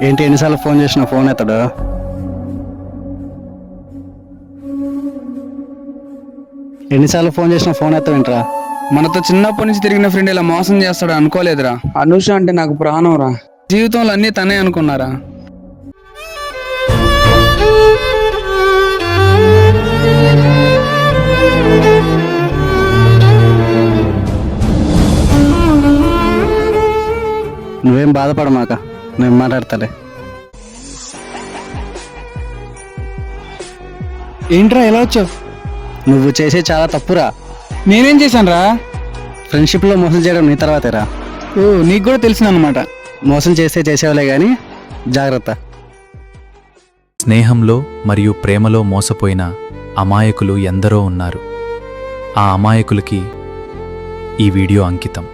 ఏంటి ఎన్నిసార్లు ఫోన్ చేసినా ఫోన్ ఎత్తాడు? ఎన్నిసార్లు ఫోన్ చేసినా ఫోన్ ఎత్తవేంట్రా? మనతో చిన్నప్పటి నుంచి తిరిగిన ఫ్రెండ్ ఇలా మోసం చేస్తాడు అనుకోలేదురా. అనూష అంటే నాకు ప్రాణం రా. జీవితంలో అన్నీ తనే అనుకున్నారా. నువ్వేం బాధపడమాక, నేను మాట్లాడతాలే. ఏంట్రా ఎలా వచ్చావు? నువ్వు చేసే చాలా తప్పురా. నేనేం చేశానురా? ఫ్రెండ్షిప్లో మోసం చేయడం నీ తర్వాతేరా. ఓ, నీకు కూడా తెలిసిందన్నమాట. మోసం చేస్తే చేసేవాళ్ళే కానీ జాగ్రత్త. స్నేహంలో మరియు ప్రేమలో మోసపోయిన అమాయకులు ఎందరో ఉన్నారు. ఆ అమాయకులకి ఈ వీడియో అంకితం.